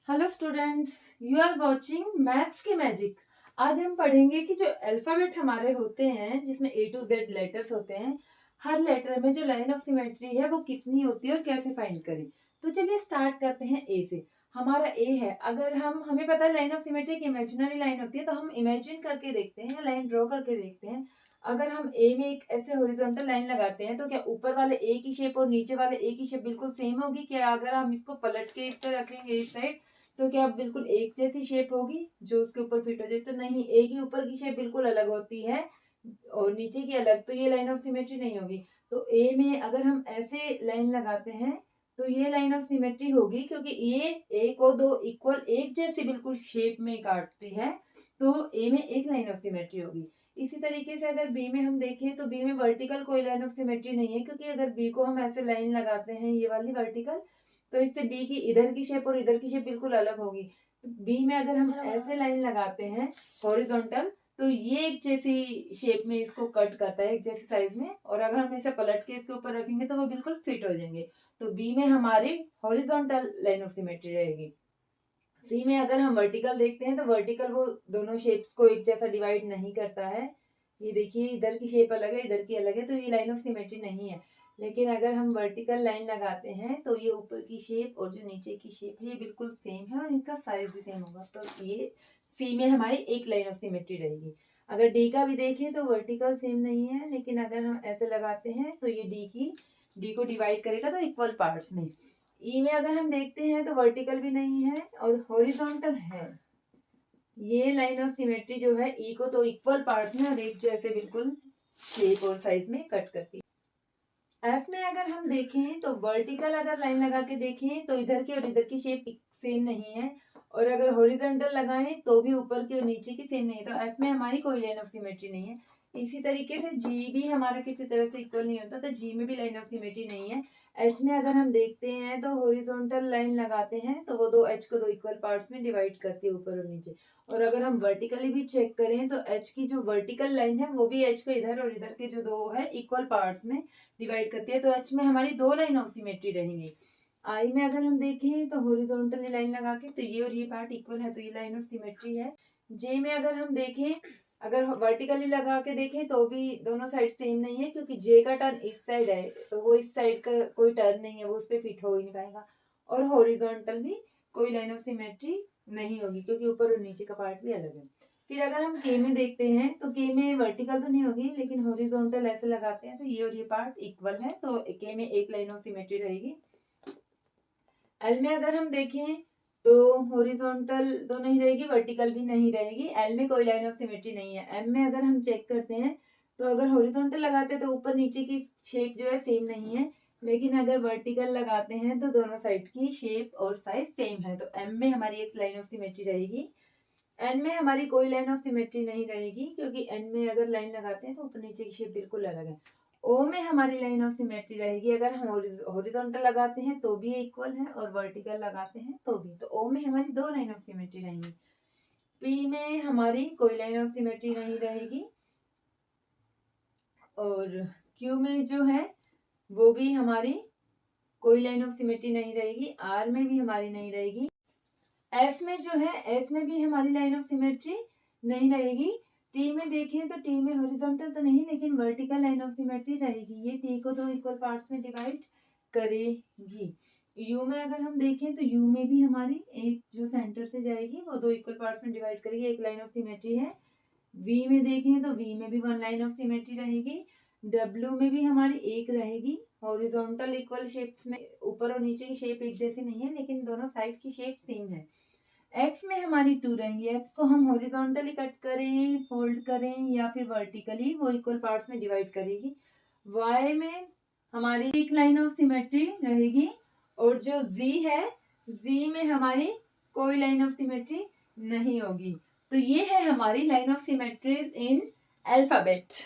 Hello students, you are watching maths की magic. आज हम पढ़ेंगे कि जो अल्फाबेट हमारे होते हैं जिसमें ए टू जेड लेटर्स होते हैं, हर लेटर में जो लाइन ऑफ सिमेट्री है वो कितनी होती है और कैसे फाइंड करें। तो चलिए स्टार्ट करते हैं ए से। हमारा ए है, अगर हमें पता है लाइन ऑफ सिमेट्री एक इमेजिनरी लाइन होती है, तो हम इमेजिन करके देखते हैं या लाइन ड्रॉ करके देखते हैं। अगर हम ए में एक ऐसे हॉरिजॉन्टल लाइन लगाते हैं तो क्या ऊपर वाले ए की शेप और नीचे वाले ए की शेप बिल्कुल सेम होगी? क्या अगर हम इसको पलट के इस तरह रखेंगे इस साइड तो क्या बिल्कुल एक जैसी शेप होगी जो उसके ऊपर फिट हो जाए? तो नहीं, ए की ऊपर की शेप बिल्कुल अलग होती है और नीचे की अलग, तो ये लाइन ऑफ सिमेट्री नहीं होगी। तो ए में अगर हम ऐसे लाइन लगाते हैं तो ये लाइन ऑफ सिमेट्री होगी, क्योंकि ये ए को दो इक्वल एक जैसे बिल्कुल शेप में काटती है, तो ए में एक लाइन ऑफ सिमेट्री होगी। इसी तरीके से अगर बी में हम देखें तो बी में वर्टिकल कोई लाइन ऑफ सिमेट्री नहीं है, क्योंकि अगर बी को हम ऐसे लाइन लगाते हैं ये वाली वर्टिकल, तो इससे बी की इधर की शेप और इधर की शेप बिल्कुल अलग होगी। तो बी में अगर हम ऐसे लाइन लगाते हैं हॉरिजॉन्टल, तो ये एक जैसी शेप में इसको कट करता है, एक जैसी साइज में, और अगर हम इसे पलट के इसके ऊपर रखेंगे तो वो बिल्कुल फिट हो जाएंगे। तो बी में हमारी हॉरिजॉन्टल लाइन ऑफ सिमेट्री रहेगी। सी में अगर हम वर्टिकल देखते हैं तो वर्टिकल वो दोनों शेप्स को एक जैसा डिवाइड नहीं करता है। ये देखिए, इधर की शेप अलग है, इधर की अलग है, तो ये लाइन ऑफ सिमेट्री नहीं है। लेकिन अगर हम वर्टिकल लाइन लगाते हैं तो ये ऊपर की शेप और जो नीचे की शेप है ये बिल्कुल सेम है और इनका साइज भी सेम होगा, तो ये सी में हमारी एक लाइन ऑफ सिमेट्री रहेगी। अगर डी का भी देखें तो वर्टिकल सेम नहीं है, लेकिन अगर हम ऐसे लगाते हैं तो ये डी को डिवाइड करेगा तो इक्वल पार्ट्स में। ई में अगर हम देखते हैं तो वर्टिकल भी नहीं है और हॉरिजॉन्टल है। ये लाइन ऑफ सिमेट्री जो है ई को तो इक्वल पार्ट्स में और एक जैसे बिल्कुल शेप और साइज में कट करती है। एफ में अगर हम देखें तो वर्टिकल अगर लाइन लगा के देखें तो इधर की और इधर की शेप सेम नहीं है, और अगर हॉरिजॉन्टल लगाएं तो भी ऊपर की और नीचे की सेम नहीं है, तो एफ में हमारी कोई लाइन ऑफ सिमेट्री नहीं है। इसी तरीके से जी भी हमारा किसी तरह से इक्वल नहीं होता, तो जी में भी लाइन ऑफ सिमेट्री नहीं है। एच में अगर हम देखते हैं तो हॉरिजॉन्टल लाइन लगाते हैं तो वो दो एच को दो इक्वल पार्ट्स में डिवाइड करती है, ऊपर और नीचे। और अगर हम वर्टिकली भी चेक करें तो एच की जो वर्टिकल लाइन है वो भी एच को इधर और इधर के जो दो है इक्वल पार्ट्स में डिवाइड करती है, तो एच में हमारी दो लाइन ऑफ सिमेट्री रहेंगी। आई में अगर हम देखें तो हॉरिजॉन्टली लाइन लगा के तो ये और ये पार्ट इक्वल है, तो ये लाइन ऑफ सिमेट्री है। जे में अगर हम देखें, अगर वर्टिकली लगा के देखें तो भी दोनों साइड सेम नहीं है, क्योंकि जे का टर्न इस साइड है तो वो इस साइड का कोई टर्न नहीं है, वो उस पर फिट हो ही नहीं पाएगा। और हॉरिजॉन्टल भी कोई लाइन ऑफ सिमेट्री नहीं होगी, क्योंकि ऊपर और नीचे का पार्ट भी अलग है। फिर अगर हम के में देखते हैं तो के में वर्टिकल तो नहीं होगी, लेकिन हॉरिजॉन्टल ऐसे लगाते हैं तो ये और ये पार्ट इक्वल है, तो के में एक लाइन ऑफ सिमेट्री रहेगी। एल में अगर हम देखें तो हॉरिजॉन्टल तो नहीं रहेगी, वर्टिकल भी नहीं रहेगी, एल में कोई लाइन ऑफ सिमेट्री नहीं है। एम में अगर हम चेक करते हैं तो अगर हॉरिजॉन्टल लगाते हैं तो ऊपर नीचे की शेप जो है सेम नहीं है, लेकिन अगर वर्टिकल लगाते हैं तो दोनों साइड की शेप और साइज सेम है, तो एम में हमारी एक लाइन ऑफ सिमेट्री रहेगी। एन में हमारी कोई लाइन ऑफ सिमेट्री नहीं रहेगी, क्योंकि एन में अगर लाइन लगाते हैं तो ऊपर नीचे की शेप बिल्कुल अलग है। ओ में हमारी लाइन ऑफ सिमेट्री रहेगी, अगर हम हॉरिजॉन्टल लगाते हैं तो भी इक्वल है और वर्टिकल लगाते हैं तो भी, तो ओ में हमारी दो लाइन ऑफ सिमेट्री रहेंगी। पी में हमारी कोई लाइन ऑफ सिमेट्री नहीं रहेगी, और क्यू में जो है वो भी हमारी कोई लाइन ऑफ सिमेट्री नहीं रहेगी, आर में भी हमारी नहीं रहेगी। एस में जो है, एस में भी हमारी लाइन ऑफ सिमेट्री नहीं रहेगी। टी में देखें तो टी में हॉरिजॉन्टल तो नहीं, लेकिन वर्टिकल लाइन ऑफ सिमेट्री रहेगी, ये टी को दो इक्वल पार्ट्स में डिवाइड करेगी। यू में अगर हम देखें तो यू में भी हमारी एक जो सेंटर से जाएगी वो दो इक्वल पार्ट्स में डिवाइड करेगी, एक लाइन ऑफ सिमेट्री है। वी में देखें तो वी में भी वन लाइन ऑफ सिमेट्री रहेगी। डब्ल्यू में भी हमारी एक रहेगी, हॉरिजॉन्टल इक्वल शेप्स में ऊपर और नीचे की शेप एक जैसी नहीं है, लेकिन दोनों साइड की शेप सेम है। एक्स में हमारी टू रहेंगी, एक्स को हम हॉरिजॉन्टली कट करें, फोल्ड करें या फिर वर्टिकली, वो इक्वल पार्ट्स में डिवाइड करेगी। वाई में हमारी एक लाइन ऑफ सिमेट्री रहेगी, और जो जी है, जी में हमारी कोई लाइन ऑफ सिमेट्री नहीं होगी। तो ये है हमारी line of symmetry in alphabet.